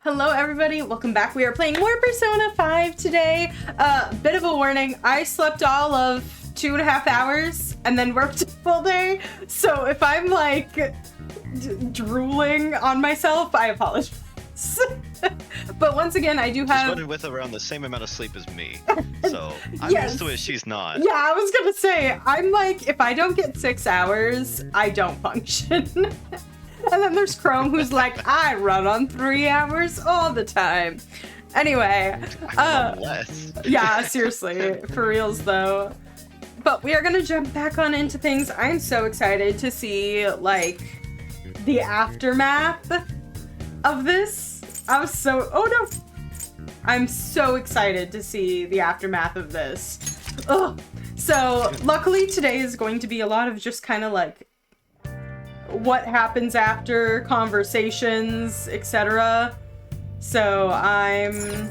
Hello everybody, welcome back. We are playing more Persona 5 today. Bit of a warning, I slept all of 2.5 hours and then worked a full day. So if I'm like drooling on myself, I apologize. But once again, I do have... She's running with around the same amount of sleep as me, so I'm Yes. used to it, she's not. Yeah, I was gonna say, I'm like, if I don't get 6 hours, I don't function. And then there's Crome, who's like, I run on 3 hours all the time. Anyway, Less. yeah, seriously, for reals though. But we are gonna jump back on into things. I'm so excited to see, like, the aftermath of this. I'm so excited to see the aftermath of this. Ugh. So, luckily today is going to be a lot of just kind of like what happens after, conversations, etc. So I'm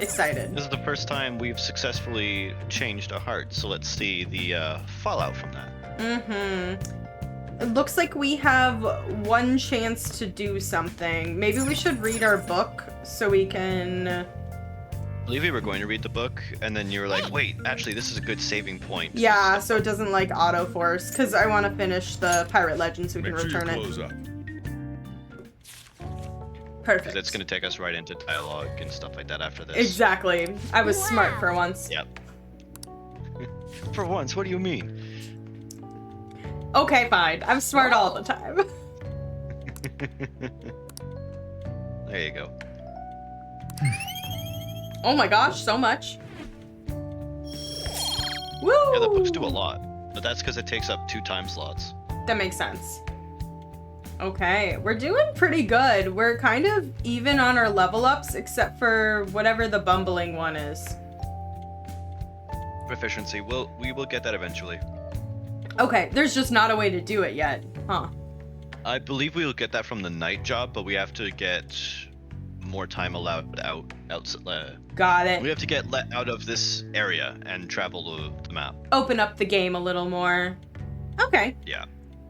excited. This is the first time we've successfully changed a heart, so let's see the fallout from that. Mm-hmm. It looks like we have one chance to do something. Maybe we should read our book so we can... I believe we were going to read the book, and then you were like, wait, actually, this is a good saving point. Yeah, so it doesn't like auto-force, because I want to finish the Pirate Legend so we can return it. Close up. Perfect. Because it's going to take us right into dialogue and stuff like that after this. Exactly. I was smart for once. Yep. For once, what do you mean? Okay, fine. I'm smart all the time. There you go. Oh my gosh, so much. Woo! Yeah, the books do a lot, but that's because it takes up 2 time slots. That makes sense. Okay, we're doing pretty good. We're kind of even on our level ups, except for whatever the bumbling one is. Proficiency, we will get that eventually. Okay, there's just not a way to do it yet, huh? I believe we'll get that from the night job, but we have to get more time allowed out. Got it. We have to get let out of this area and travel the map. Open up the game a little more. Okay. Yeah.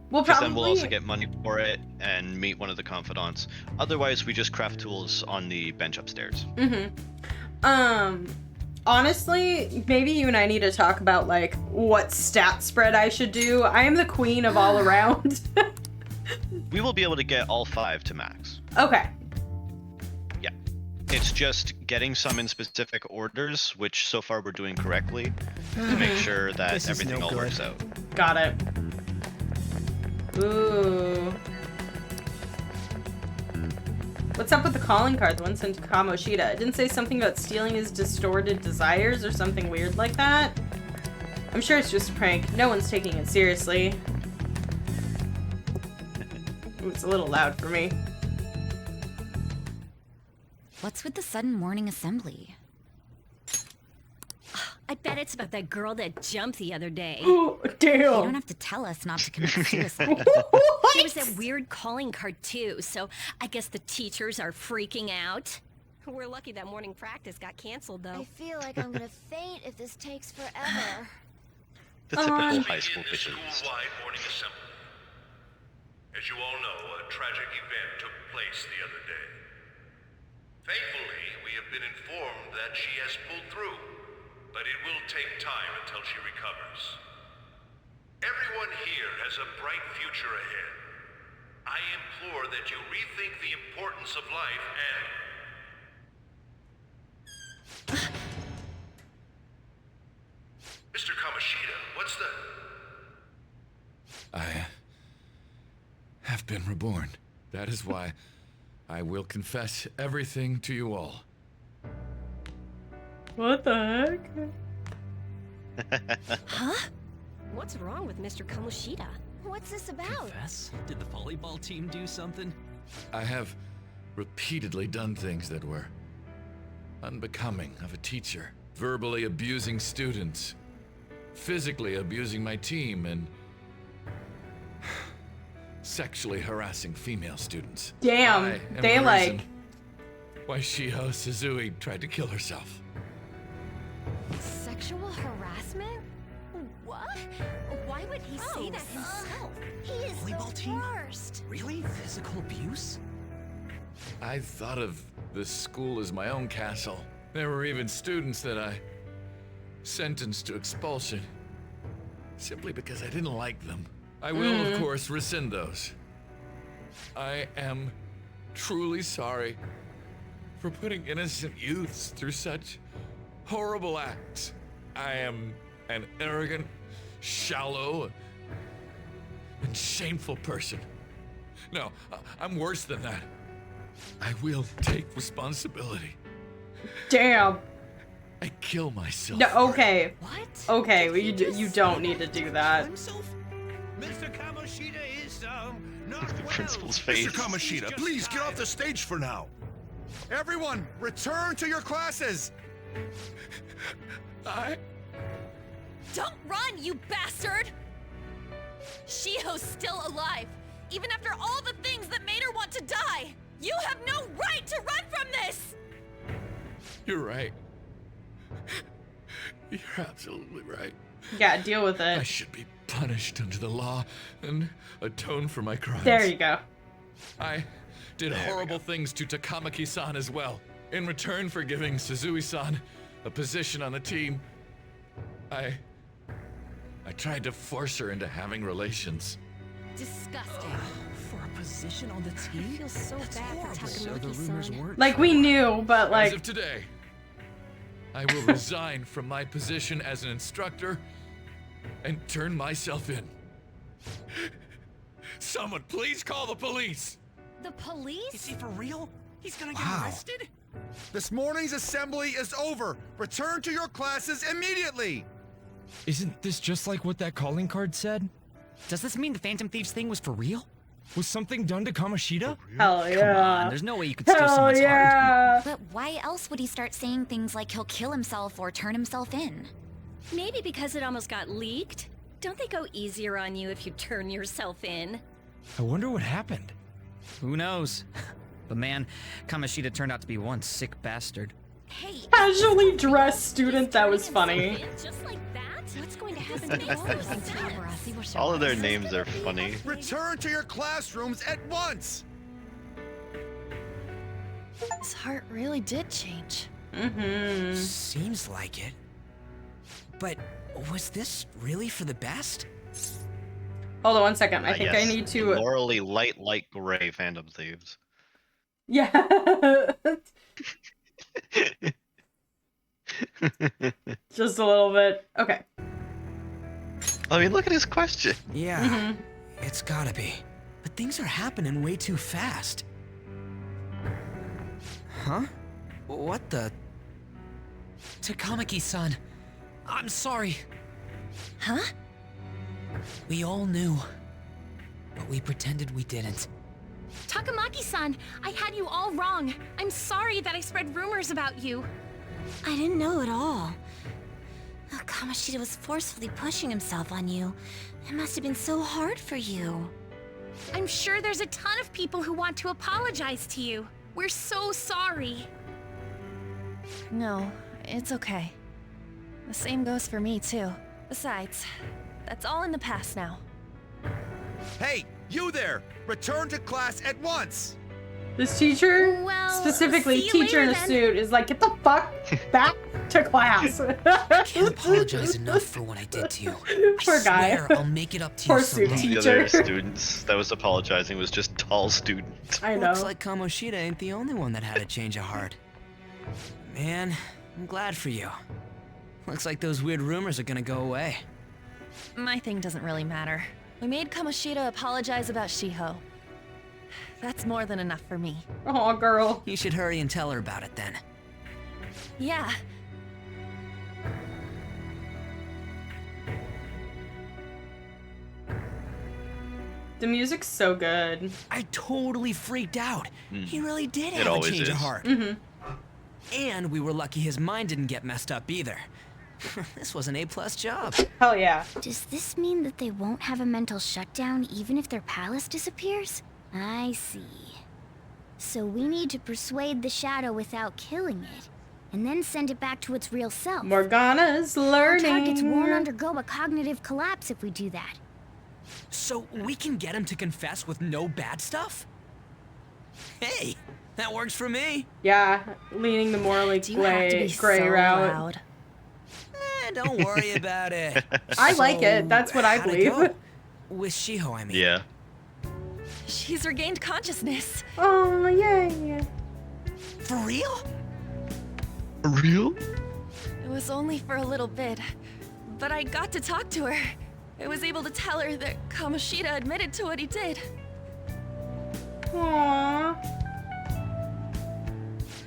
We'll Because probably... then we'll also get money for it and meet one of the confidants. Otherwise, we just craft tools on the bench upstairs. Mm-hmm. Honestly, maybe you and I need to talk about, like, what stat spread I should do. I am the queen of all around. We will be able to get all 5 to max. Okay. Yeah. It's just getting some in specific orders, which so far we're doing correctly, to make sure that everything all works out. Got it. Ooh. What's up with the calling card, the one sent to Kamoshida? It didn't say something about stealing his distorted desires or something weird like that? I'm sure it's just a prank. No one's taking it seriously. Ooh, it's a little loud for me. What's with the sudden morning assembly? I bet it's about that girl that jumped the other day. Ooh, damn. You don't have to tell us not to commit suicide. There was that weird calling card too, so I guess the teachers are freaking out. We're lucky that morning practice got canceled though. I feel like I'm gonna faint if this takes forever. The typical high school Begin bitches. the school-wide morning assembly. As you all know, a tragic event took place the other day. Thankfully, we have been informed that she has pulled through, but it will take time until she recovers. Everyone here has a bright future ahead. I implore that you rethink the importance of life and... Mr. Kamoshida, what's the... I have been reborn. That is why I will confess everything to you all. What the heck? Huh? What's wrong with Mr. Kamoshida? What's this about? Confess? Did the volleyball team do something? I have repeatedly done things that were unbecoming of a teacher. Verbally abusing students, physically abusing my team, and sexually harassing female students. Damn, I am they the like... reason why Shiho Suzui tried to kill herself. Sexual harassment? What? Why would he say that himself? He is Volleyball the team? worst. Really? Physical abuse? I thought of this school as my own castle. There were even students that I sentenced to expulsion, simply because I didn't like them. I will, of course, rescind those. I am truly sorry for putting innocent youths through such horrible acts. I am an arrogant, shallow, and shameful person. No, I'm worse than that. I will take responsibility. Damn. I kill myself. No, okay. What? Okay, well, you don't need to do that. Mr. Kamoshida is, not The well. principal's face. Mr. Kamoshida, please get off the stage for now. Everyone, return to your classes. Don't run, you bastard! Shiho's still alive, even after all the things that made her want to die! You have no right to run from this! You're right. You're absolutely right. Yeah, deal with I it. should be punished under the law and atone for my crimes. There you go. I did horrible things to Takamaki-san as well. In return for giving Suzui-san a position on the team, I tried to force her into having relations. Disgusting. For a position on the I team? feel so bad for So the rumors Takamaki-san. weren't Like, we knew, but As like, of today, I will resign from my position as an instructor and turn myself in. Someone please call the police! The Is police? he for real? He's gonna get Wow. arrested? This morning's assembly is over. Return to your classes immediately. Isn't this just like what that calling card said? Does this mean the Phantom Thieves thing was for real? Was something done to Kamoshida? hell Come on, yeah. there's no way you could steal Hell someone's heart. yeah. But why else would he start saying things like he'll kill himself or turn himself in? Maybe because it almost got leaked? Don't they go easier on you if you turn yourself in? I wonder what happened. Who knows? But man, Kamoshida turned out to be one sick bastard. Hey, Casually dressed student, that was turning funny. himself in just like that? What's going to happen next? All of their names are funny. Return to your classrooms at once. His heart really did change. Mm-hmm. Seems like it. But was this really for the best? Hold on one second. I think I Yes, need to. Morally light gray Phantom Thieves. Yeah. Just a little bit. Okay. I mean, look at his question. Yeah, it's gotta be. But things are happening way too fast. Huh? What the? Takamaki-san, I'm sorry. Huh? We all knew, but we pretended we didn't. Takamaki-san, I had you all wrong. I'm sorry that I spread rumors about you. I didn't know at all. Oh, Kamoshida was forcefully pushing himself on you. It must have been so hard for you. I'm sure there's a ton of people who want to apologize to you. We're so sorry. No, it's okay. The same goes for me, too. Besides, that's all in the past now. Hey, you there! Return to class at once. This teacher, Well, specifically see you teacher in a later, then. suit, is like, get the fuck back to class. Can't apologize enough for what I did to you. Poor I guy. swear I'll make it up to Poor you suit someday. The other teacher. students that was apologizing was just tall student. I know. Looks like Kamoshida ain't the only one that had a change of heart. Man, I'm glad for you. Looks like those weird rumors are gonna go away. My thing doesn't really matter. We made Kamoshida apologize about Shiho. That's more than enough for me. Oh, girl. You should hurry and tell her about it then. Yeah. The music's so good. I totally freaked out. He really did It have a always change of is. heart. And we were lucky his mind didn't get messed up either. This was an A+ job. Hell yeah. Does this mean that they won't have a mental shutdown even if their palace disappears? I see. So we need to persuade the shadow without killing it, and then send it back to its real self. Morgana's Our targets won't learning. undergo a cognitive collapse if we do that. So we can get him to confess with no bad stuff? Hey, That works for me. Yeah, leaning the morally Do you have to be gray so route. loud? Don't worry about it. I like it. That's what I how'd it believe. go? With Shiho, I mean. Yeah. She's regained consciousness. Oh, yay. For real? Real? It was only for a little bit, but I got to talk to her. I was able to tell her that Kamoshida admitted to what he did. Aww.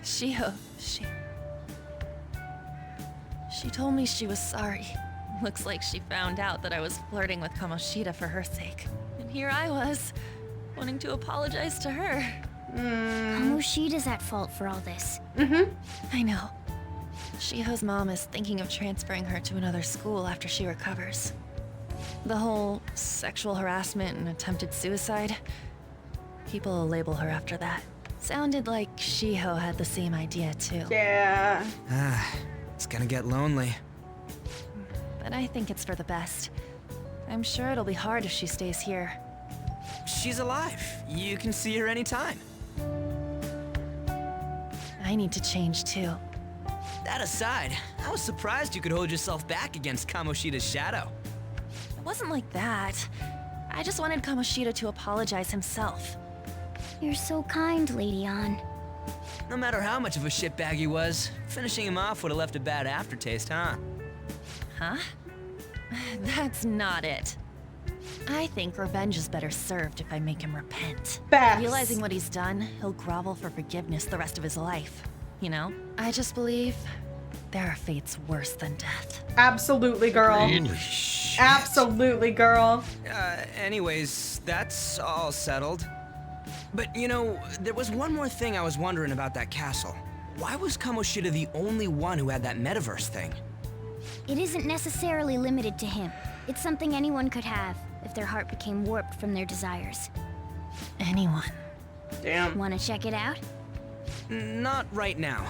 Shiho, she told me she was sorry. Looks like she found out that I was flirting with Kamoshida for her sake. And here I was, wanting to apologize to her. Kamoshida's at fault for all this. I know. Shiho's mom is thinking of transferring her to another school after she recovers. The whole sexual harassment and attempted suicide, people will label her after that. Sounded like Shiho had the same idea too. Yeah. It's gonna get lonely. But I think it's for the best. I'm sure it'll be hard if she stays here. She's alive. You can see her anytime. I need to change too. That aside, I was surprised you could hold yourself back against Kamoshida's shadow. It wasn't like that. I just wanted Kamoshida to apologize himself. You're so kind, Lady Ann. No matter how much of a shitbag he was, finishing him off would have left a bad aftertaste, huh? Huh? That's not it. I think revenge is better served if I make him repent. Facts. Realizing what he's done, he'll grovel for forgiveness the rest of his life. You know? I just believe there are fates worse than death. Absolutely, girl. Agreed. Shit. Absolutely, girl. Anyways, that's all settled. But you know, there was one more thing I was wondering about that castle. Why was Kamoshida the only one who had that metaverse thing? It isn't necessarily limited to him. It's something anyone could have if their heart became warped from their desires. Anyone. Damn. Want to check it out? Not right now.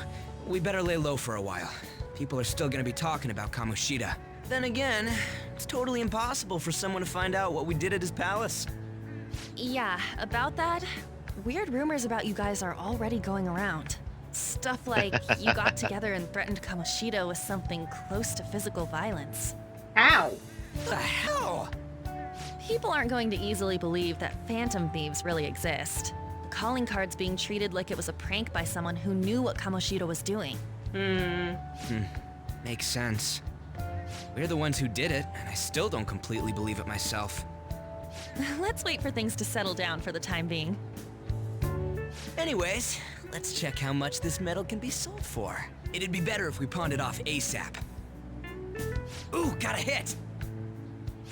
We better lay low for a while. People are still gonna be talking about Kamoshida. Then again, it's totally impossible for someone to find out what we did at his palace. Yeah, about that, weird rumors about you guys are already going around. Stuff like you got together and threatened Kamoshida with something close to physical violence. Ow. What the hell? People aren't going to easily believe that phantom thieves really exist. The calling card's being treated like it was a prank by someone who knew what Kamoshida was doing. Makes sense. We're the ones who did it, and I still don't completely believe it myself. Let's wait for things to settle down for the time being. Anyways, let's check how much this metal can be sold for. It'd be better if we pawned it off ASAP. Ooh, got a hit!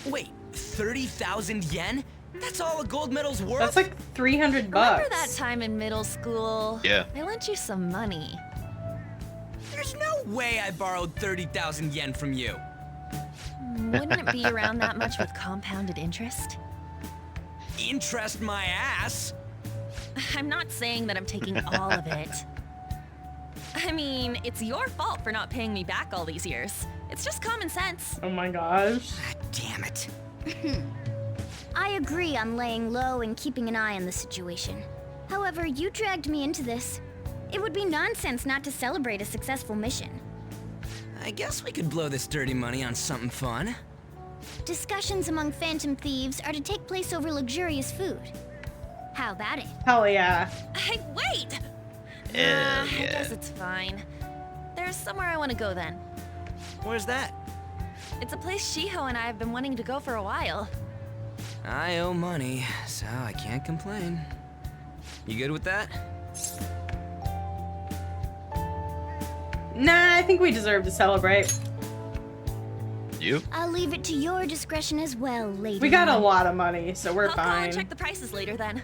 Wait, 30,000 yen? That's all a gold medal's worth? That's like 300 bucks. Remember that time in middle school? Yeah. I lent you some money. There's no way I borrowed 30,000 yen from you. Wouldn't it be around that much with compounded interest? Interest my ass? I'm not saying that I'm taking all of it. I mean, it's your fault for not paying me back all these years. It's just common sense. Oh my gosh. Ah, damn it. I agree on laying low and keeping an eye on the situation. However, you dragged me into this. It would be nonsense not to celebrate a successful mission. I guess we could blow this dirty money on something fun. Discussions among phantom thieves are to take place over luxurious food. How about it? Hell yeah. Hey, wait! Hell I yeah. guess it's fine. There's somewhere I want to go then. Where's that? It's a place Shiho and I have been wanting to go for a while. I owe money, so I can't complain. You good with that? Nah, I think we deserve to celebrate. You? I'll leave it to your discretion as well, lady. We got a lot of money, so we're I'll call fine. and check the prices later then.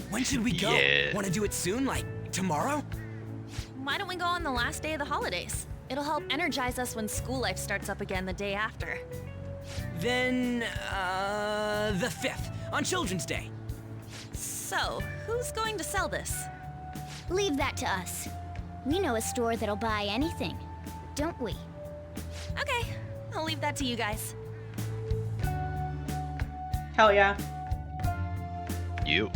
When should we go? Yeah. Want to do it soon? Like, tomorrow? Why don't we go on the last day of the holidays? It'll help energize us when school life starts up again the day after. Then, the 5th, on Children's Day. So, who's going to sell this? Leave that to us. We know a store that'll buy anything, don't we? Okay, I'll leave that to you guys. Hell yeah. You.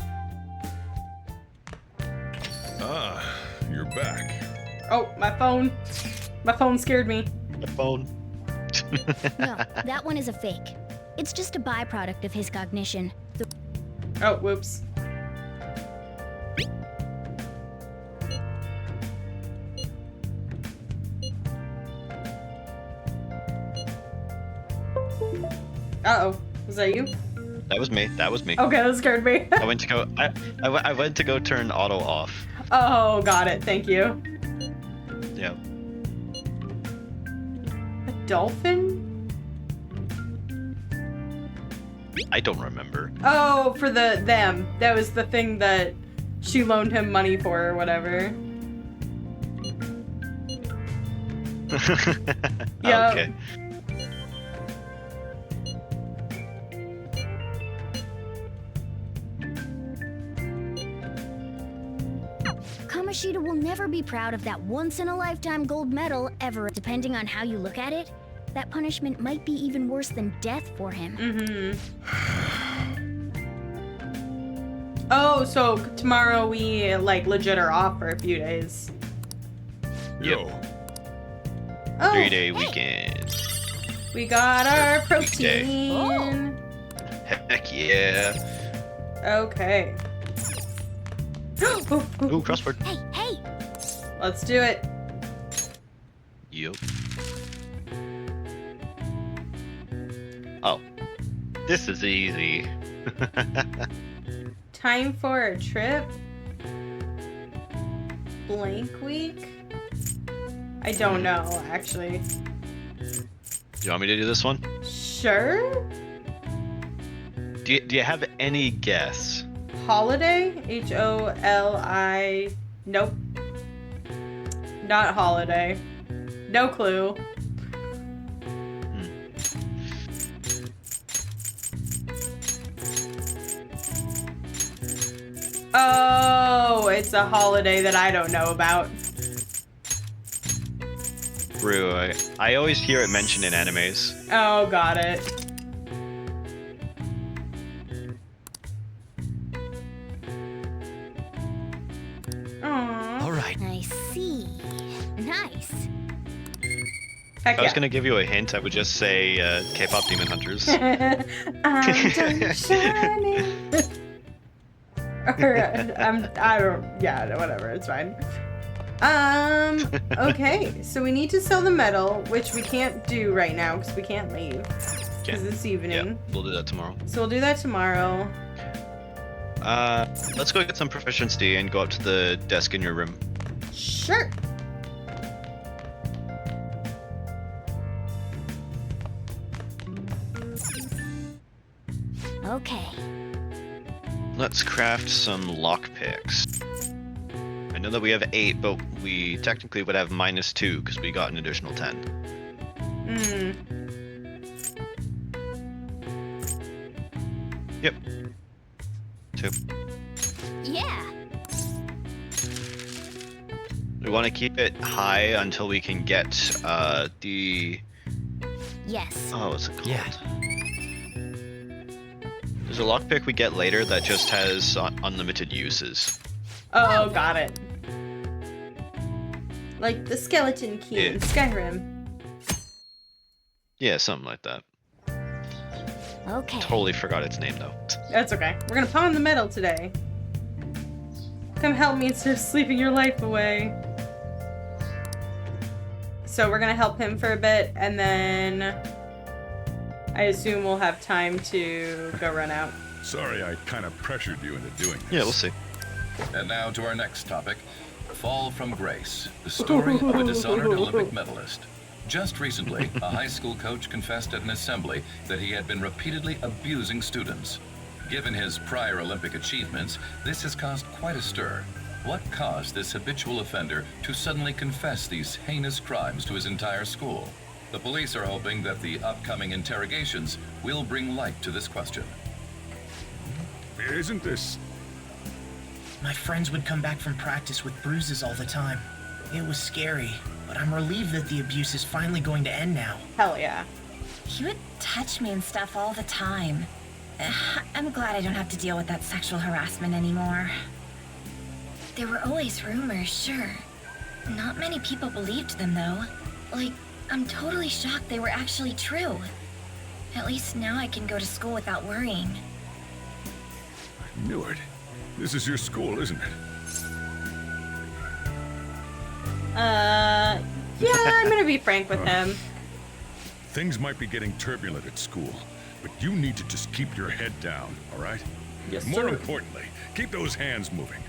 Ah, you're back. Oh, my phone. My phone scared me. The phone. No, that one is a fake. It's just a byproduct of his cognition. Oh, whoops. Uh-oh. Was that you? That was me. That was me. Okay, that scared me. I went to go. I went to go turn auto off. Oh, got it. Thank you. Yeah. A dolphin? I don't remember. Oh, for them. That was the thing that she loaned him money for or whatever. Yeah. Okay. Kamoshida will never be proud of that once-in-a-lifetime gold medal ever. Depending on how you look at it, that punishment might be even worse than death for him. Oh, so tomorrow we, like, legit are off for a few days. Yo. Oh, 3-day weekend. we got our Weekday. protein. Heck yeah. Okay. Ooh, crossword. Hey, hey! Let's do it. Yup. Oh. This is easy. Time for a trip? Blank week? I don't know, actually. You want me to do this one? Sure? Do you have any guess? Holiday? H-O-L-I... Nope. Not holiday. No clue. Oh, it's a holiday that I don't know about. Brew. I always hear it mentioned in animes. Oh, got it. Aww. All right. I see. Nice. Heck I was yeah. gonna give you a hint. I would just say K-pop Demon Hunters. I'm done shining. Or, I don't, yeah, whatever, it's fine. Okay, so we need to sell the medal, which we can't do right now because we can't leave. Because it's evening. Yeah, we'll do that tomorrow. So we'll do that tomorrow. Let's go get some proficiency and go up to the desk in your room. Sure. Okay. Let's craft some lockpicks. I know that we have 8, but we technically would have -2 because we got an additional 10. Yep. 2. Yeah. We want to keep it high until we can get the... Yes. Oh, what's it called? Yeah. There's a lockpick we get later that just has unlimited uses. Oh, got it. Like the skeleton key in Yeah. Skyrim. Yeah, something like that. Okay. Totally forgot its name though. That's okay. We're gonna pawn the medal today. Come help me instead of sleeping your life away. So we're gonna help him for a bit, and then I assume we'll have time to go run out. Sorry, I kind of pressured you into doing this. Yeah, we'll see. And now to our next topic, Fall from Grace, the story of a dishonored Olympic medalist. Just recently, a high school coach confessed at an assembly that he had been repeatedly abusing students. Given his prior Olympic achievements, this has caused quite a stir. What caused this habitual offender to suddenly confess these heinous crimes to his entire school? The police are hoping that the upcoming interrogations will bring light to this question. Isn't this... My friends would come back from practice with bruises all the time. It was scary, but I'm relieved that the abuse is finally going to end now. Hell yeah. He would touch me and stuff all the time. I'm glad I don't have to deal with that sexual harassment anymore. There were always rumors, sure. Not many people believed them, though. Like, I'm totally shocked they were actually true. At least now I can go to school without worrying. I knew it. This is your school, isn't it? Yeah, I'm gonna be frank with him. Things might be getting turbulent at school, but you need to just keep your head down, all right? Yes, More sir. importantly, keep those hands moving.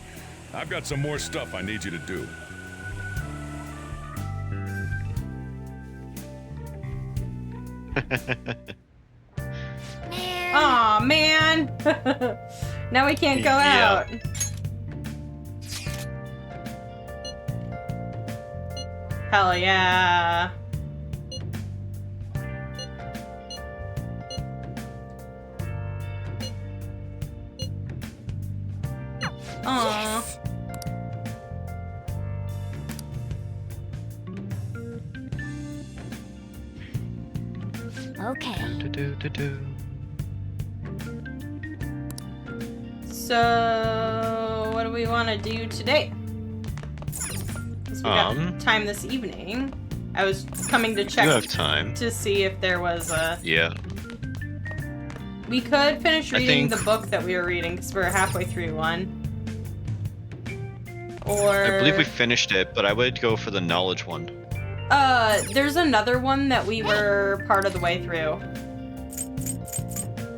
I've got some more stuff I need you to do. Aw, man. Now we can't go out. Hell yeah. Aw. Okay. So, what do we want to do today? 'Cause we got time this evening. I was coming to check You have time. to see if there was a... Yeah. We could finish I reading think- the book that we were reading, because we're halfway through one. Or... I believe we finished it, but I would go for the knowledge one. There's another one that we were part of the way through.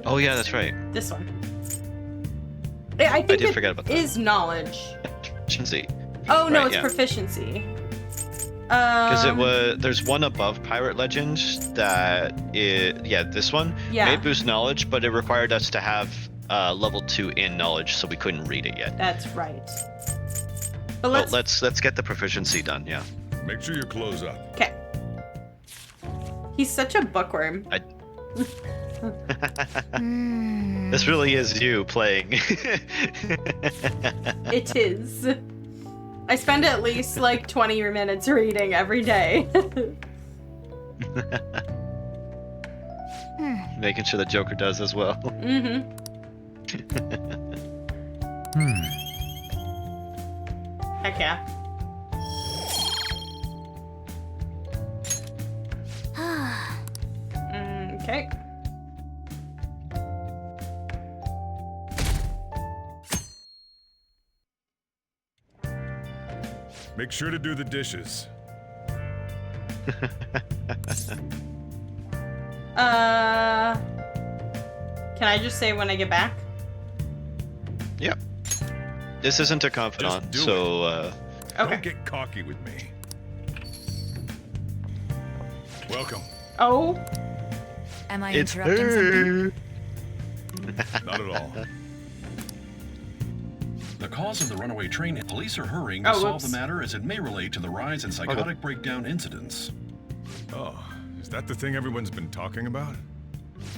Oh yeah, that's right. This one. I think did forget about that. is knowledge. Proficiency. Oh no, Right, it's yeah. proficiency. Because there's one above Pirate Legends this one. Yeah. May boost knowledge, but it required us to have level 2 in knowledge, so we couldn't read it yet. That's right. But Well, let's get the proficiency done. Yeah. Make sure your clothes up. Okay. He's such a bookworm. This really is you playing. It is. I spend at least like 20 minutes reading every day. Making sure the Joker does as well. Mm-hmm. Heck yeah. Okay. Make sure to do the dishes. Can I just say when I get back? Yep. This isn't a confidant, so Okay. Don't get cocky with me. Welcome. Oh. Am I It's interrupting something? Not at all. The cause of the runaway train, police are hurrying to Oh, solve whoops. the matter as it may relate to the rise in psychotic breakdown incidents. Oh, is that the thing everyone's been talking about?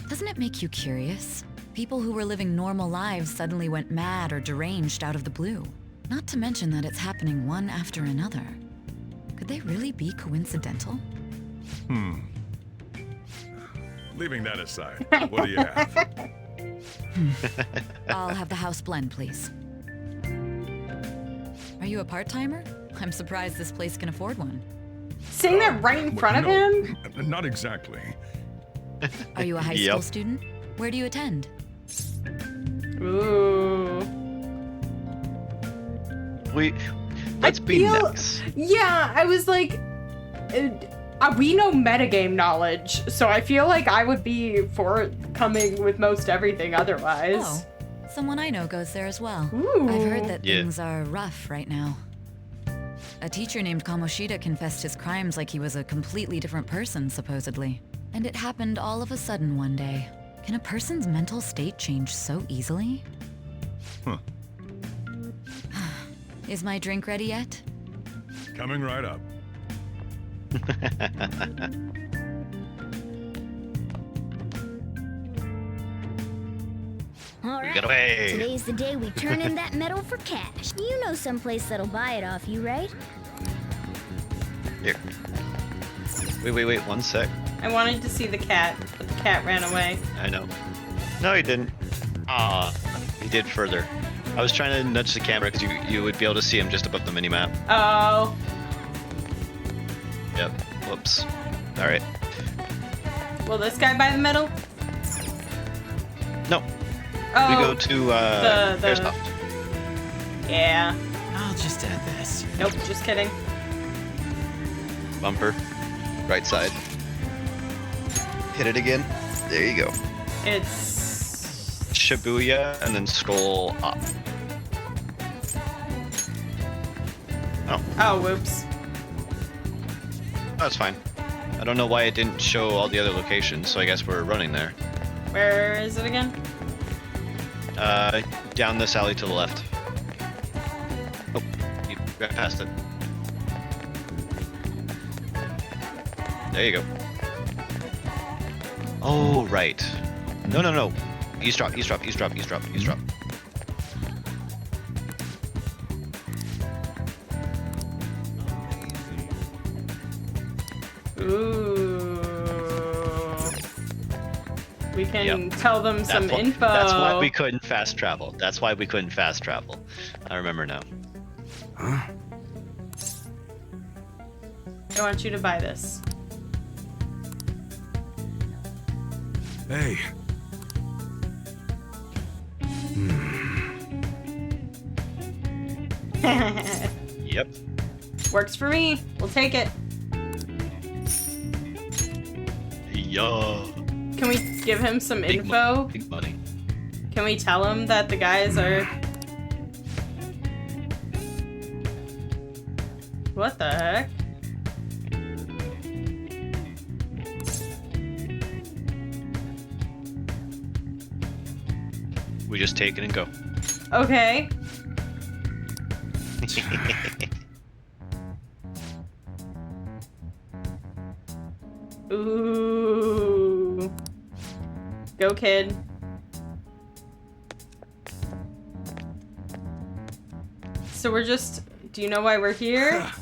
Doesn't it make you curious? People who were living normal lives suddenly went mad or deranged out of the blue. Not to mention that it's happening one after another. Could they really be coincidental? Leaving that aside, what do you have? I'll have the house blend, please. Are you a part-timer? I'm surprised this place can afford one. Saying that right in front of him? Not exactly. Are you a high school student? Where do you attend? Ooh. Let's be nice. Yeah, I was like, we know metagame knowledge, so I feel like I would be forthcoming with most everything otherwise. Oh, someone I know goes there as well. Ooh. I've heard that Yeah. things are rough right now. A teacher named Kamoshida confessed his crimes like he was a completely different person, supposedly. And it happened all of a sudden one day. Can a person's mental state change so easily? Huh. Is my drink ready yet? Coming right up. All We right. got away. Today's the day we turn in that metal for cash. You know someplace that'll buy it off you, right? Here. Wait, 1 sec. I wanted to see the cat, but the cat ran away. I know. No, he didn't. Ah, he did further. I was trying to nudge the camera because you would be able to see him just above the mini-map. Oh. Yep. Whoops. Alright. Will this guy buy the medal? No. Oh. We go to the Airsoft. Yeah. I'll just add this. Nope, just kidding. Bumper. Right side. Hit it again. There you go. It's Shibuya and then scroll up. Oh. Oh, whoops. That's fine. I don't know why it didn't show all the other locations, so I guess we're running there. Where is it again? Down this alley to the left. Oh, you got past it. There you go. Oh, right. No. Eavesdrop. Ooh. We can tell them some info. That's why we couldn't fast travel. I remember now. Huh? I want you to buy this. Hey. Yep. Works for me. We'll take it. Yeah. Can we give him some info? Big money. Can we tell him that the guys are... What the heck? We just take it and go. Okay. Ooh. Go, kid. So we're just... Do you know why we're here?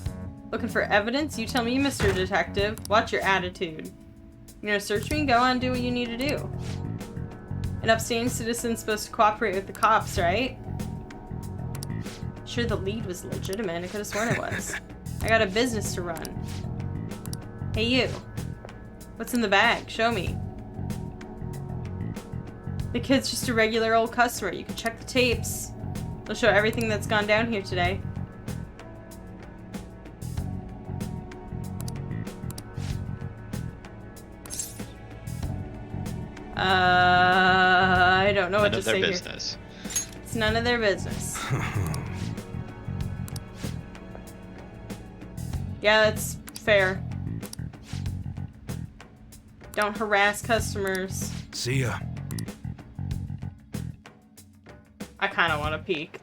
Looking for evidence? You tell me, Mr. Detective. Watch your attitude. You're gonna search me? Go on, do what you need to do. An upstanding citizen's supposed to cooperate with the cops, right? Sure, the lead was legitimate. I could have sworn it was. I got a business to run. Hey, you. What's in the bag? Show me. The kid's just a regular old customer. You can check the tapes. They'll show everything that's gone down here today. I don't know what to say here. None of their business. It's none of their business. Yeah, that's fair. Don't harass customers. See ya. I kind of want to peek.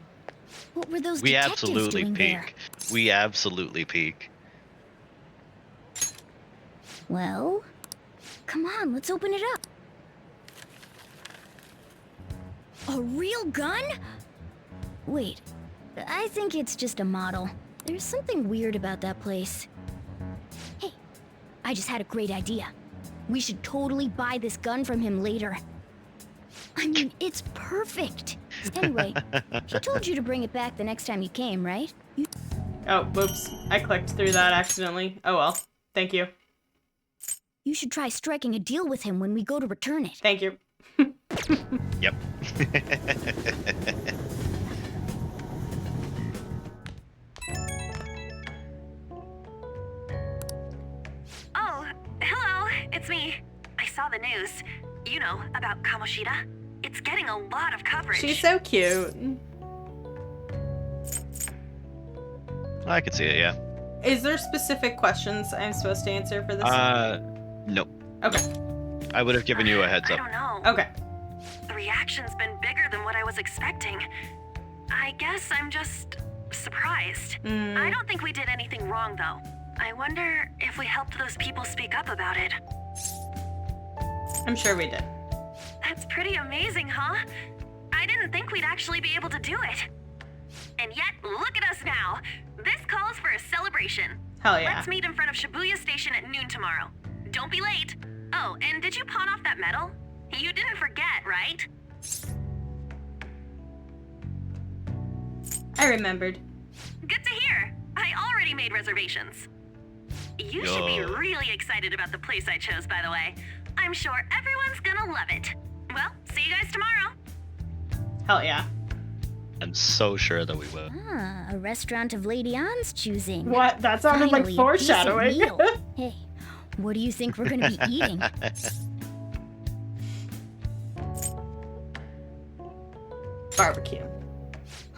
What were those We detectives absolutely doing there? peek. We absolutely peek. Well, come on, let's open it up. A real gun? Wait, I think it's just a model. There's something weird about that place. Hey, I just had a great idea. We should totally buy this gun from him later. I mean, it's perfect. Anyway, he told you to bring it back the next time you came, right? Oh, whoops. I clicked through that accidentally. Oh well. Thank you. You should try striking a deal with him when we go to return it. Thank you. Yep. Oh, hello, it's me. I saw the news. You know, about Kamoshida. It's getting a lot of coverage. She's so cute. I could see it, yeah. Is there specific questions I'm supposed to answer for this? Nope. Okay. I would have given you a heads I up. don't know. Okay. The reaction's been bigger than what I was expecting. I guess I'm just surprised. I don't think we did anything wrong, though. I wonder if we helped those people speak up about it. I'm sure we did. That's pretty amazing, huh? I didn't think we'd actually be able to do it. And yet, look at us now. This calls for a celebration. Hell yeah. Let's meet in front of Shibuya Station at noon tomorrow. Don't be late. Oh, and did you pawn off that medal? You didn't forget, right? I remembered. Good to hear. I already made reservations. You should be really excited about the place I chose, by the way. I'm sure everyone's gonna love it. Well, see you guys tomorrow. Hell yeah. I'm so sure that we will. Ah, a restaurant of Lady Ann's choosing. What? That sounded like Finally, a foreshadowing. decent meal. Hey, what do you think we're gonna be eating? Barbecue.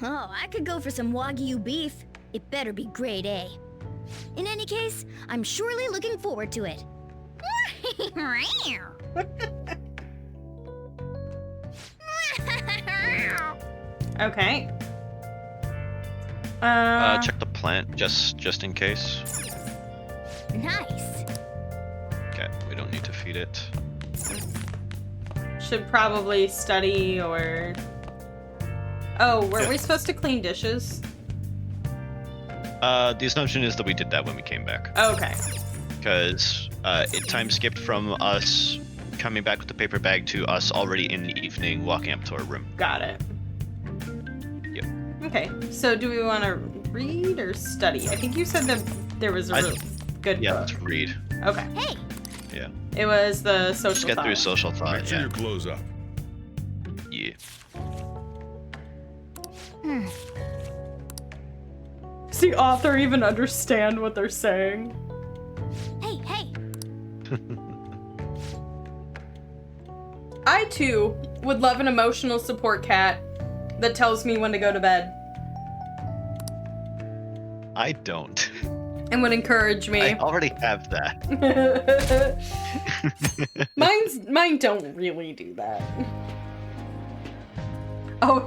Oh, I could go for some Wagyu beef. It better be grade A. In any case, I'm surely looking forward to it. Okay. Check the plant just in case. Nice. Okay, we don't need to feed it. Should probably study or... Oh, weren't we supposed to clean dishes? The assumption is that we did that when we came back. Okay. Because it time skipped from us coming back with the paper bag to us already in the evening walking up to our room. Got it. Yep. Okay, so do we want to read or study? I think you said that there was a really good Yeah, book. let's read. Okay. Hey. Yeah. It was the social Just get thought. through social thought. Make sure Yeah. your clothes up. Yeah. Does the author even understand what they're saying? Hey, hey. I, too, would love an emotional support cat that tells me when to go to bed I don't. and would encourage me. I already have that. Mine don't really do that. Oh,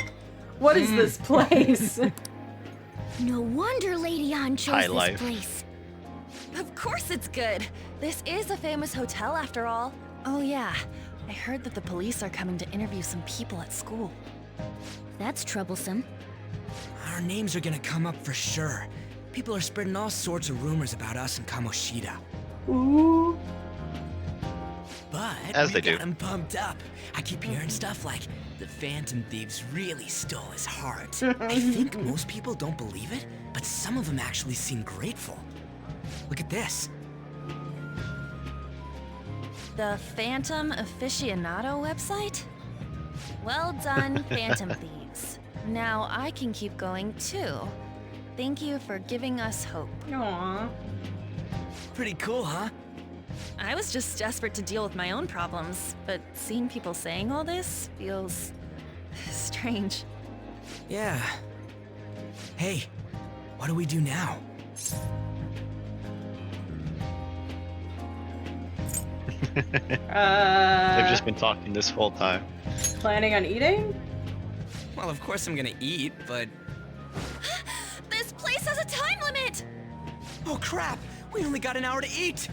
what is this place? No wonder Lady Anne chose High this life. place. Of course it's good. This is a famous hotel after all. Oh yeah, I heard that the police are coming to interview some people at school. That's troublesome. Our names are gonna come up for sure. People are spreading all sorts of rumors about us and Kamoshida. Ooh. But As we they do. got him pumped up. I keep hearing stuff like the Phantom Thieves really stole his heart. I think most people don't believe it, but some of them actually seem grateful. Look at this. The Phantom Aficionado website? Well done, Phantom Thieves. Now I can keep going too. Thank you for giving us hope. Aww. Pretty cool, huh? I was just desperate to deal with my own problems, but seeing people saying all this feels strange. Yeah. Hey, what do we do now? They've just been talking this whole time. Planning on eating? Well, of course I'm gonna eat, but... This place has a time limit! Oh crap! We only got an hour to eat!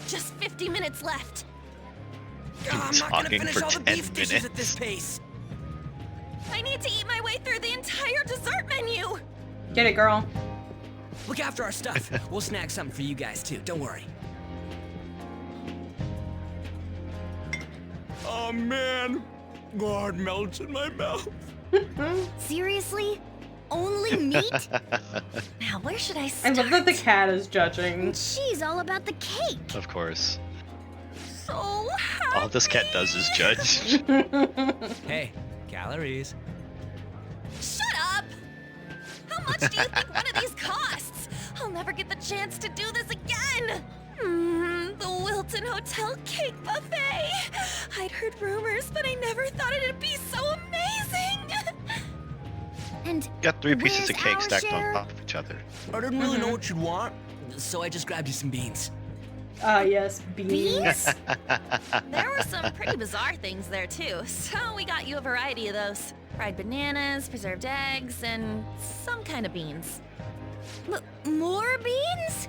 Just 50 minutes left. I'm not gonna Talking finish for all the 10 beef dishes at this minutes. pace! I need to eat my way through the entire dessert menu! Get it, girl. Look after our stuff. We'll snag something for you guys too, don't worry. Oh man, God melts in my mouth. Seriously? Only meat? Now, where should I I start? love that the cat is judging. She's all about the cake. Of course. So happy. All this cat does is judge. Hey, calories. Shut up! How much do you think one of these costs? I'll never get the chance to do this again! The Wilton Hotel Cake Buffet! I'd heard rumors, but I never thought it'd be so amazing! And Got 3 pieces of where's cake our stacked share? on top of each other. I didn't really know what you'd want, so I just grabbed you some beans. Yes, beans. There were some pretty bizarre things there too, so we got you a variety of those. Fried bananas, preserved eggs, and some kind of beans. More beans?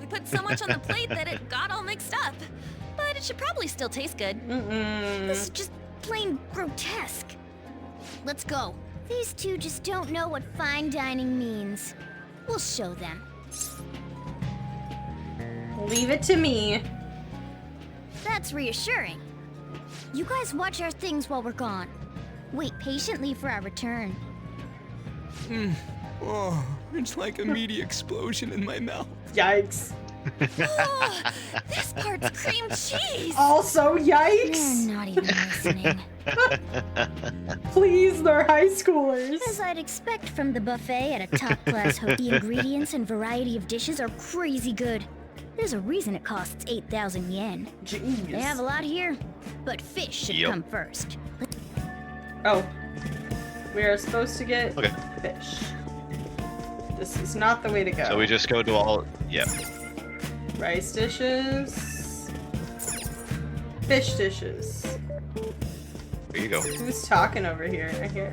We put so much on the plate that it got all mixed up. But it should probably still taste good. This is just plain grotesque. Let's go. These two just don't know what fine dining means. We'll show them. Leave it to me. That's reassuring. You guys watch our things while we're gone. Wait patiently for our return. Oh, it's like a meaty explosion in my mouth. Yikes. Oh, this part's cream cheese. Also, yikes. You're not even listening. Please, they're high schoolers. As I'd expect from the buffet at a top-class hotel, the ingredients and variety of dishes are crazy good. There's a reason it costs 8,000 yen. Jeez. They have a lot here, but fish should come first. Oh. We are supposed to get Okay. fish. This is not the way to go. So we just go to all. Yep. Rice dishes. Fish dishes. There you go. Who's talking over here?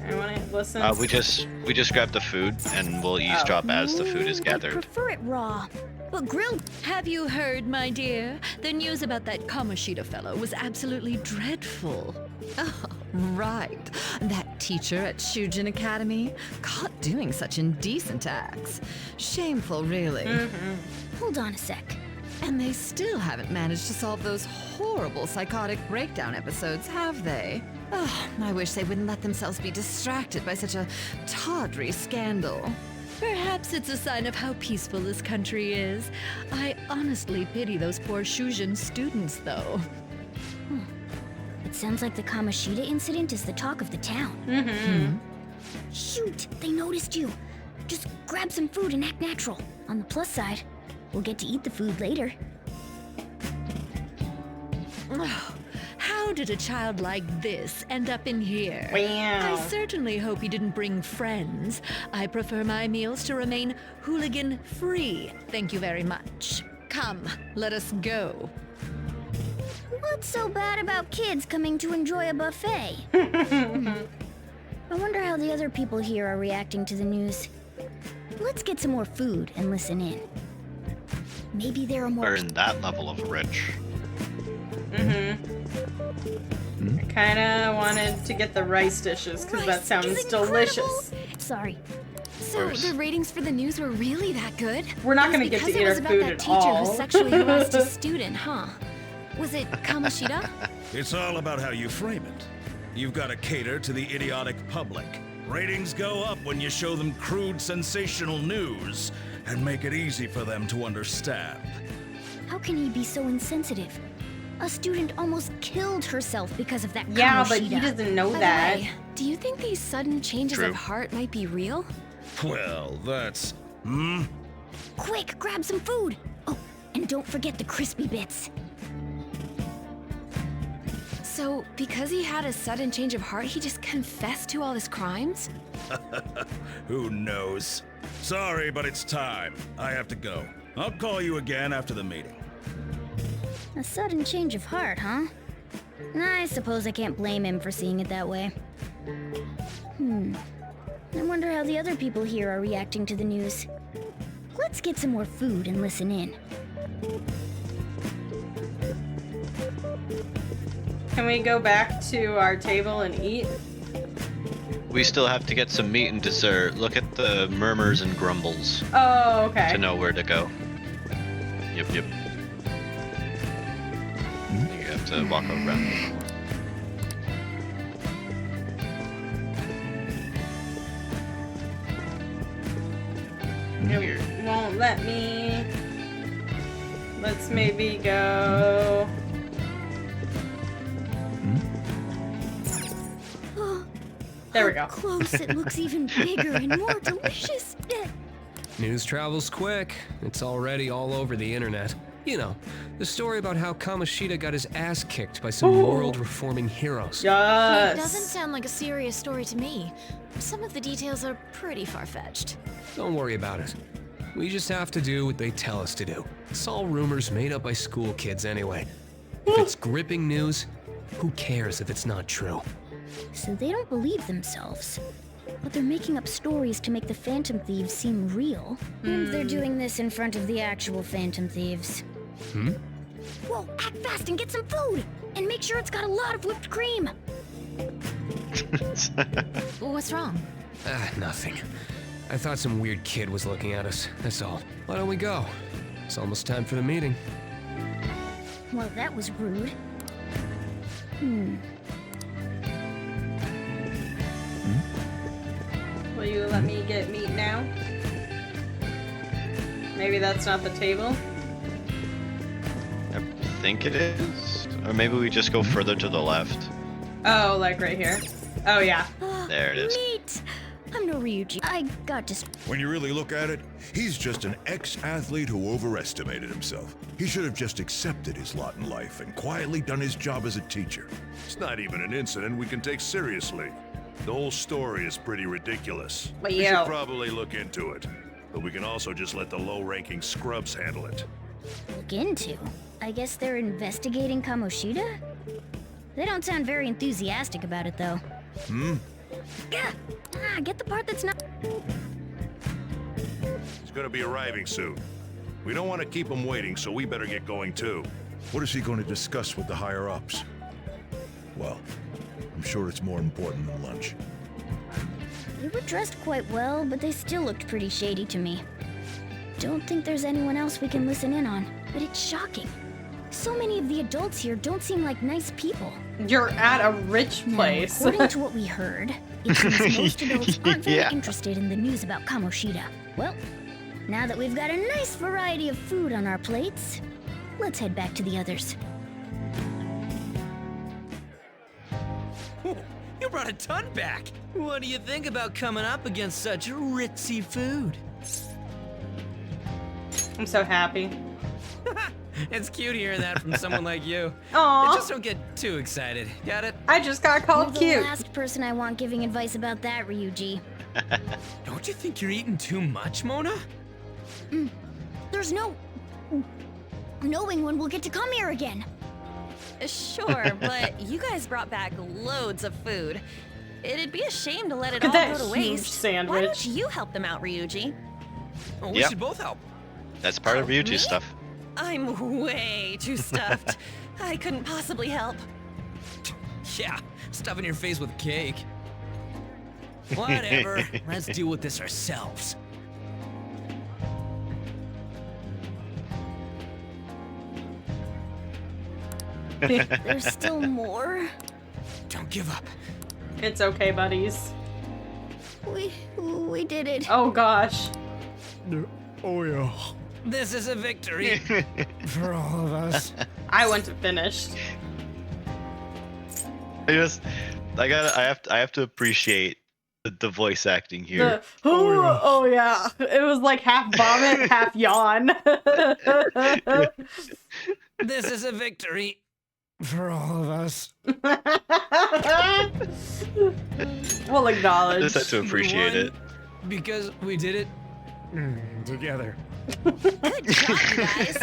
I want to listen. We just grab the food and we'll eavesdrop as the food is I gathered. prefer it raw, but grilled. Have you heard, my dear? The news about that Kamoshida fellow was absolutely dreadful. Oh, right. That teacher at Shujin Academy, caught doing such indecent acts. Shameful, really. Hold on a sec. And they still haven't managed to solve those horrible psychotic breakdown episodes, have they? Oh, I wish they wouldn't let themselves be distracted by such a tawdry scandal. Perhaps it's a sign of how peaceful this country is. I honestly pity those poor Shujin students, though. It sounds like the Kamoshida incident is the talk of the town. Shoot, they noticed you. Just grab some food and act natural. On the plus side, we'll get to eat the food later. How did a child like this end up in here? Wow. I certainly hope he didn't bring friends. I prefer my meals to remain hooligan-free. Thank you very much. Come, let us go. What's so bad about kids coming to enjoy a buffet? I wonder how the other people here are reacting to the news. Let's get some more food and listen in. Maybe there are more. We're in that level of rich. I kind of wanted to get the rice dishes because that sounds delicious. Sorry. So the ratings for the news were really that good? We're not going to get to eat our food at all. Because it was about that teacher who sexually harassed a student, huh? Was it Kamoshida? It's all about how you frame it. You've got to cater to the idiotic public. Ratings go up when you show them crude, sensational news and make it easy for them to understand. How can he be so insensitive? A student almost killed herself because of that Yeah, Kamoshida. but he doesn't know By the that. way, do you think these sudden changes True. of heart might be real? Well, that's... Quick, grab some food! Oh, and don't forget the crispy bits. So, because he had a sudden change of heart, he just confessed to all his crimes? Who knows? Sorry, but it's time. I have to go. I'll call you again after the meeting. A sudden change of heart, huh? I suppose I can't blame him for seeing it that way. I wonder how the other people here are reacting to the news. Let's get some more food and listen in. Can we go back to our table and eat? We still have to get some meat and dessert. Look at the murmurs and grumbles Oh, okay. to know where to go. Yep. You have to walk around. It won't let me. Let's maybe go. There we go. Close, it looks even bigger and more delicious. News travels quick. It's already all over the internet. You know, the story about how Kamoshida got his ass kicked by some world-reforming heroes. It Yes. doesn't sound like a serious story to me. Some of the details are pretty far-fetched. Don't worry about it. We just have to do what they tell us to do. It's all rumors made up by school kids anyway. If it's gripping news, who cares if it's not true? So they don't believe themselves. But they're making up stories to make the Phantom Thieves seem real. And they're doing this in front of the actual Phantom Thieves. Whoa, act fast and get some food! And make sure it's got a lot of whipped cream! What's wrong? Nothing. I thought some weird kid was looking at us, that's all. Why don't we go? It's almost time for the meeting. Well, that was rude. Will you let me get meat now? Maybe that's not the table. I think it is. Or maybe we just go further to the left. Oh, like right here. Oh, yeah. There it is. Meat! I'm no Ryuji. I got just. When you really look at it, he's just an ex-athlete who overestimated himself. He should have just accepted his lot in life and quietly done his job as a teacher. It's not even an incident we can take seriously. The whole story is pretty ridiculous. But We yeah. should probably look into it. But we can also just let the low-ranking scrubs handle it. Look into? I guess they're investigating Kamoshida? They don't sound very enthusiastic about it, though. Yeah. Get the part that's not. He's gonna be arriving soon. We don't want to keep him waiting, so we better get going too. What is he going to discuss with the higher-ups? Well, I'm sure it's more important than lunch. They were dressed quite well, but they still looked pretty shady to me. Don't think there's anyone else we can listen in on, but it's shocking. So many of the adults here don't seem like nice people. You're at a rich place. Now, according to what we heard, it seems most adults aren't very interested in the news about Kamoshida. Well, now that we've got a nice variety of food on our plates, let's head back to the others. You brought a ton back. What do you think about coming up against such ritzy food? I'm so happy. It's cute hearing that from someone like you. Aw. Just don't get too excited. Got it? I just got called You're cute. the last person I want giving advice about that, Ryuji. Don't you think you're eating too much, Mona? There's no knowing when we'll get to come here again. Sure, but you guys brought back loads of food. It'd be a shame to let it Look all at go that to huge waste. sandwich. Why don't you help them out, Ryuji? Oh, we Yep. should both help. That's part of Ryuji's me? stuff. I'm way too stuffed. I couldn't possibly help. Yeah, stuffing your face with cake. Whatever. Let's deal with this ourselves. There's still more. Don't give up. It's okay, buddies. We did it. Oh gosh. Oh yeah. This is a victory for all of us. I went to finish. I have to appreciate the voice acting here. Oh yeah. It was like half vomit, half yawn. This is a victory for all of us. We'll acknowledge. I just have to appreciate We it. won because we did it together. Good job, you guys.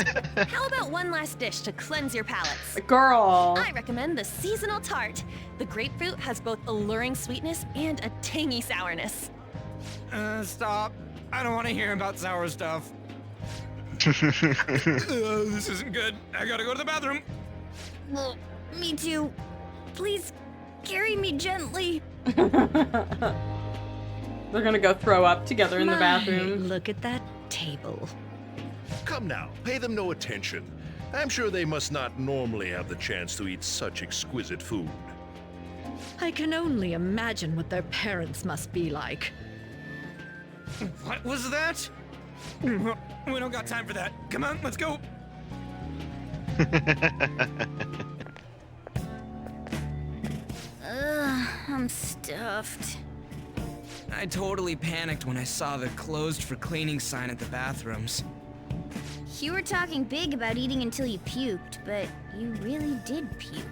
How about one last dish to cleanse your palates? Girl. I recommend the seasonal tart. The grapefruit has both alluring sweetness and a tangy sourness. Stop. I don't want to hear about sour stuff. This isn't good. I gotta go to the bathroom. Well, me too. Please carry me gently. They're gonna go throw up together in the bathroom. Look at that table. Come now, pay them no attention. I'm sure they must not normally have the chance to eat such exquisite food. I can only imagine what their parents must be like. What was that? We don't got time for that. Come on, let's go. I'm stuffed. I totally panicked when I saw the closed for cleaning sign at the bathrooms. You were talking big about eating until you puked, but you really did puke.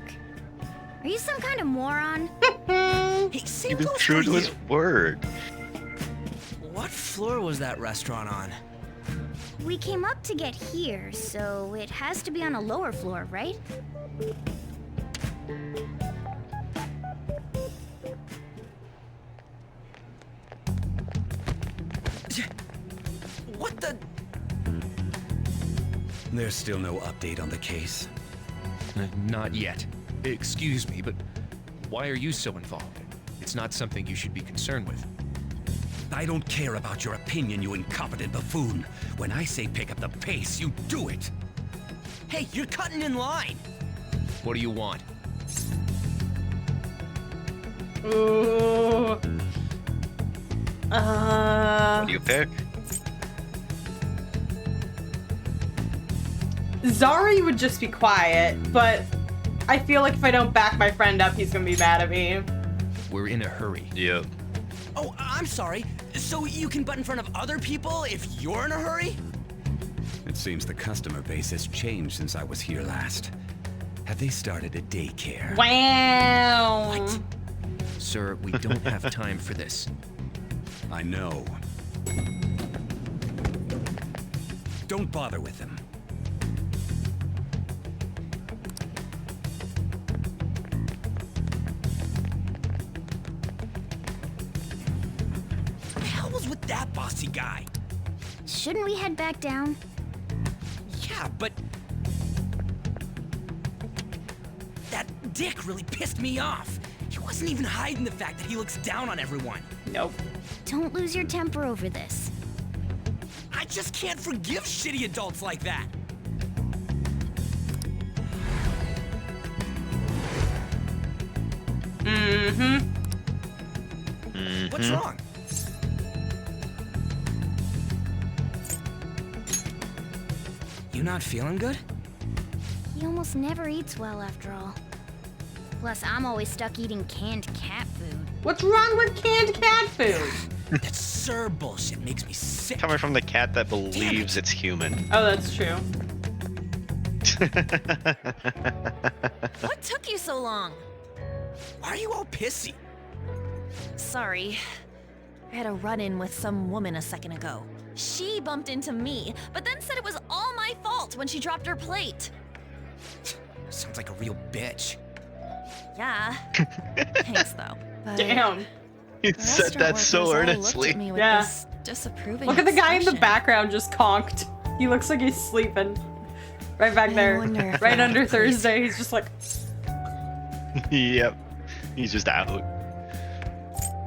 Are you some kind of moron? Hey, same He was goes true for to his you. word. What floor was that restaurant on? We came up to get here, so it has to be on a lower floor, right? What the? There's still no update on the case. Not yet. Excuse me, but why are you so involved? It's not something you should be concerned with. I don't care about your opinion, you incompetent buffoon. When I say pick up the pace, you do it. Hey, you're cutting in line. What do you want? Ooh. What do you pick? Zari would just be quiet, but I feel like if I don't back my friend up, he's gonna be mad at me. We're in a hurry. Yep. Oh, I'm sorry. So you can butt in front of other people if you're in a hurry? It seems the customer base has changed since I was here last. Have they started a daycare? Wow. What? Sir, we don't have time for this. I know. Don't bother with them. What the hell was with that bossy guy? Shouldn't we head back down? Yeah, but... that dick really pissed me off. He wasn't even hiding the fact that he looks down on everyone. Nope. Don't lose your temper over this. I just can't forgive shitty adults like that. What's wrong? You not feeling good? He almost never eats well after all. Plus, I'm always stuck eating canned cat food. What's wrong with canned cat food? That sir bullshit makes me sick. Coming from the cat that believes it's human. Oh, that's true. What took you so long? Why are you all pissy? Sorry. I had a run-in with some woman a second ago. She bumped into me, but then said it was all my fault when she dropped her plate. Sounds like a real bitch. Yeah. Thanks, though. But Damn. You the said that restaurant so workers all earnestly. looked at me with Yeah. this disapproving Look at the guy in the expression. background just conked. He looks like he's sleeping. Right back I there. wonder if Right that under place- Thursday. He's just like, Yep. He's just out.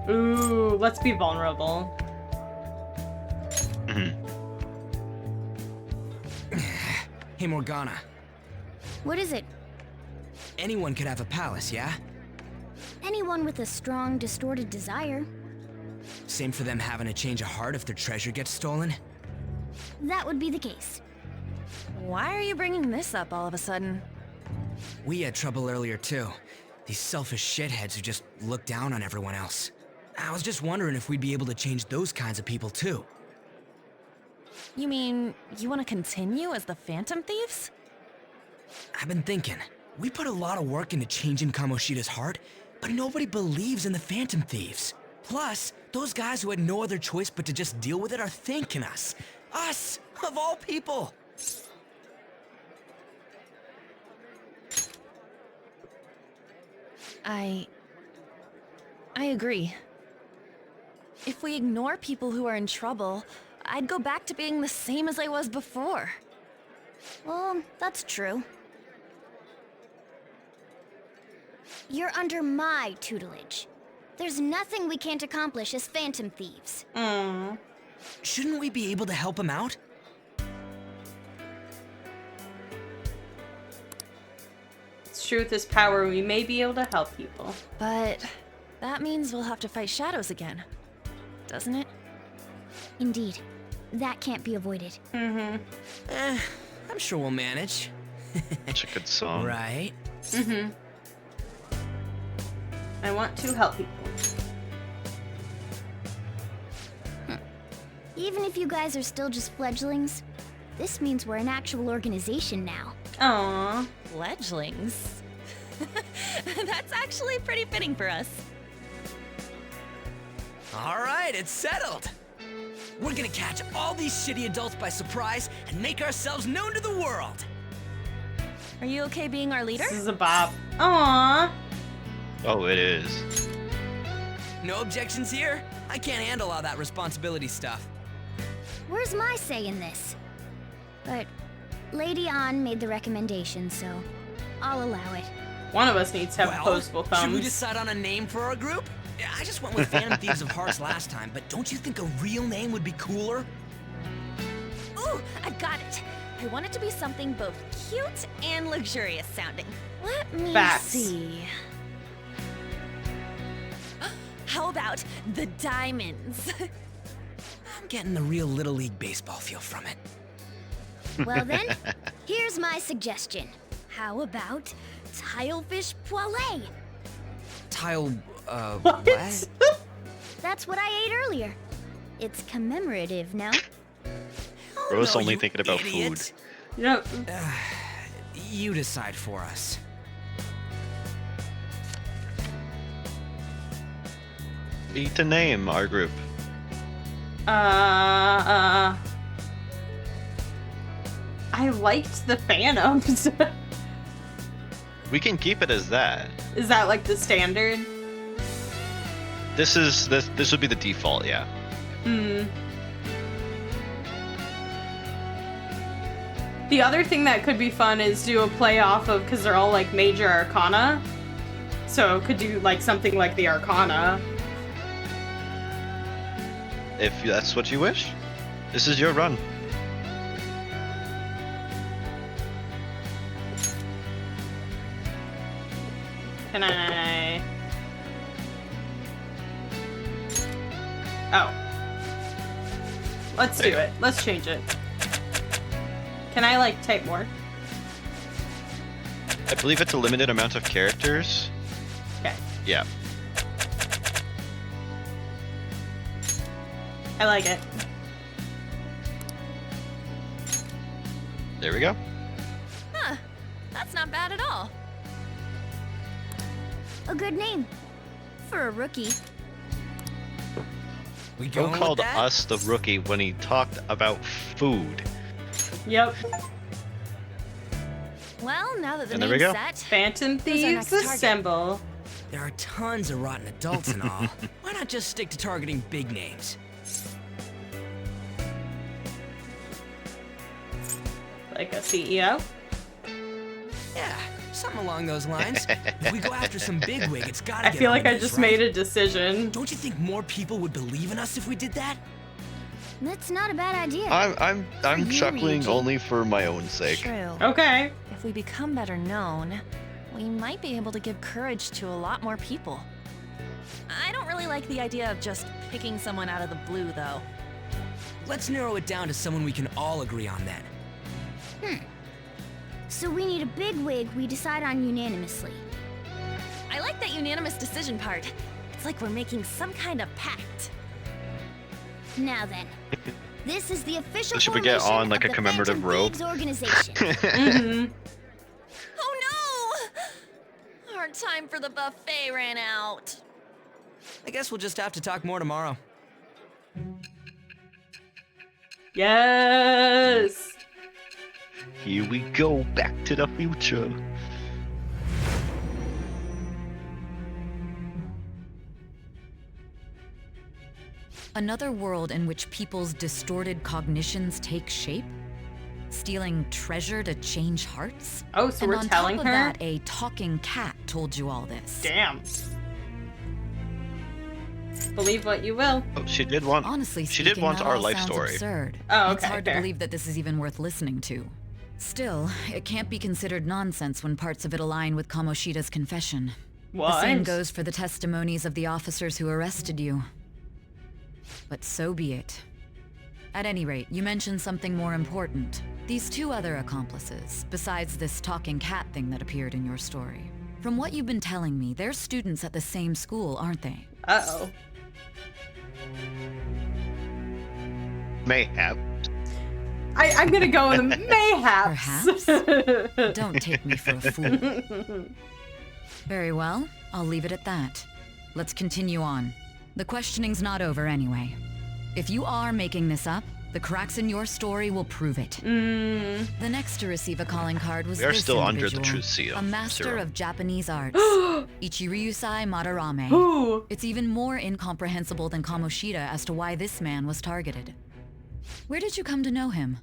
ooh, let's be vulnerable. Hey, Morgana. What is it? Anyone could have a palace, yeah? Anyone with a strong, distorted desire. Same for them having a change of heart if their treasure gets stolen? That would be the case. Why are you bringing this up all of a sudden? We had trouble earlier, too. These selfish shitheads who just look down on everyone else. I was just wondering if we'd be able to change those kinds of people, too. You mean, you want to continue as the Phantom Thieves? I've been thinking. We put a lot of work into changing Kamoshida's heart, but nobody believes in the Phantom Thieves. Plus, those guys who had no other choice but to just deal with it are thanking us. Us, of all people. I agree. If we ignore people who are in trouble, I'd go back to being the same as I was before. Well, that's true. You're under my tutelage. There's nothing we can't accomplish as Phantom Thieves. Shouldn't we be able to help him out? It's true with this power, we may be able to help people. But that means we'll have to fight shadows again, doesn't it? Indeed. That can't be avoided. Mm-hmm. I'm sure we'll manage. Such a good song. Right? Mm-hmm. I want to help people. Even if you guys are still just fledglings, this means we're an actual organization now. Aww. Fledglings? That's actually pretty fitting for us. All right, it's settled. We're gonna catch all these shitty adults by surprise and make ourselves known to the world. Are you okay being our leader? This is a bop. Aww. Oh, it is. No objections here? I can't handle all that responsibility stuff. Where's my say in this? But Lady An made the recommendation, so I'll allow it. One of us needs to have Well, opposable thumbs. should we decide on a name for our group? Yeah, I just went with Phantom Thieves of Hearts last time, but don't you think a real name would be cooler? Ooh, I got it. I want it to be something both cute and luxurious sounding. Let me Facts. see. How about the diamonds? I'm getting the real Little League baseball feel from it. Well then, here's my suggestion. How about tilefish poêlée? What? That's what I ate earlier. It's commemorative now. Bro's no, only you thinking about idiot. food. Yep. You decide for us. Need to name our group. I liked the Phantoms. We can keep it as that. Is that like the standard? This would be the default, yeah. Hmm. The other thing that could be fun is do a play off of, because they're all like major arcana. So could do like something like the Arcana. If that's what you wish, this is your run. Can I? Oh. Let's do it. Let's change it. Can I like type more? I believe it's a limited amount of characters. Okay. Yeah. I like it. There we go. Huh. That's not bad at all. A good name. For a rookie. We Bro going with called that? us the rookie when he talked about food. Yep. Well, now that the And there we name's go. set, Phantom who's our Thieves next target? assemble. There are tons of rotten adults and all. Why not just stick to targeting big names? Like a CEO? Yeah, something along those lines. If we go after some bigwig, it's gotta I get feel on like the I news, just right? made a decision. Don't you think more people would believe in us if we did that? That's not a bad idea. I'm you, chuckling Ryuji. only for my own sake. True. Okay. If we become better known, we might be able to give courage to a lot more people. I don't really like the idea of just picking someone out of the blue, though. Let's narrow it down to someone we can all agree on then. So we need a bigwig we decide on unanimously. I like that unanimous decision part. It's like we're making some kind of pact. Now then, this is the official So should we get formation on, like, of a the commemorative Phantom robe? Thieves organization. Mm-hmm. Oh no! Our time for the buffet ran out. I guess we'll just have to talk more tomorrow. Yes. Here we go, back to the future. Another world in which people's distorted cognitions take shape? Stealing treasure to change hearts? Oh, so and we're on telling top of her? that, a talking cat told you all this. Damn. Believe what you will. Oh, she did want. Honestly she did speaking, want that our all life sounds story. absurd. Oh, It's okay, hard fair. to believe that this is even worth listening to. Still, it can't be considered nonsense when parts of it align with Kamoshida's confession. The same What? goes for the testimonies of the officers who arrested you. But so be it. At any rate, you mentioned something more important. These two other accomplices, besides this talking cat thing that appeared in your story. From what you've been telling me, they're students at the same school, aren't they? Uh-oh. Mayhap. I'm gonna go in the mayhaps. Perhaps? Don't take me for a fool. Very well, I'll leave it at that. Let's continue on. The questioning's not over anyway. If you are making this up, the cracks in your story will prove it. The next to receive a calling card was We are this still under the individual, truth seal, a master Zero. of Japanese arts, Ichiryusai Madarame. Who? It's even more incomprehensible than Kamoshida as to why this man was targeted. Where did you come to know him?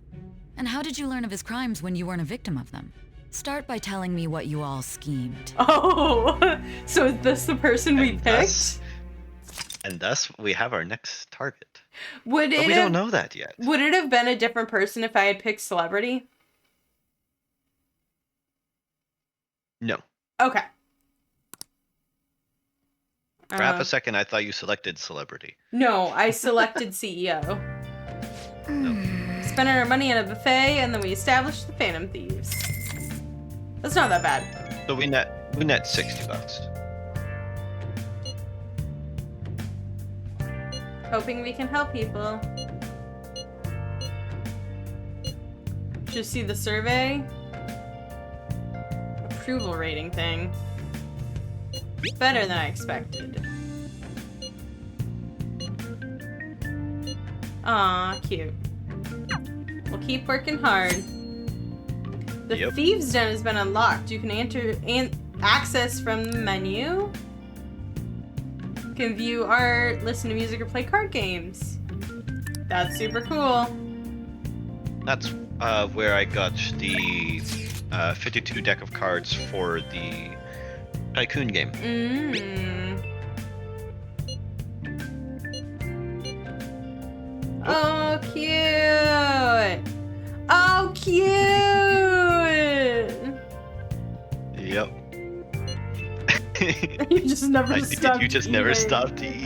And how did you learn of his crimes when you weren't a victim of them? Start by telling me what you all schemed. Oh, so is this the person we picked? And thus, we have our next target. Would But it we have, don't know that yet. Would it have been a different person if I had picked celebrity? No. Okay. For half a second, I thought you selected celebrity. No, I selected CEO. Spent our money on a buffet, and then we established the Phantom Thieves. That's not that bad. So we net $60. Hoping we can help people. Just see the survey. Approval rating thing. Better than I expected. Aw, cute. We'll keep working hard. The Thieves' Den has been unlocked. You can access from the menu. You can view art, listen to music, or play card games. That's super cool. That's where I got the 52 deck of cards for the Tycoon game. Oh, cute! Oh, cute! Yep. You just never stopped. You just never stopped eating.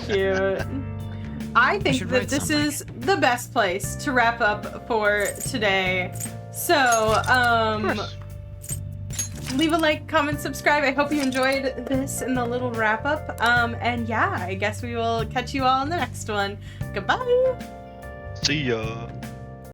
Cute. I think that this is the best place to wrap up for today. So, leave a like, comment, subscribe. I hope you enjoyed this and the little wrap up. And yeah, I guess we will catch you all in the next one. Goodbye. See ya.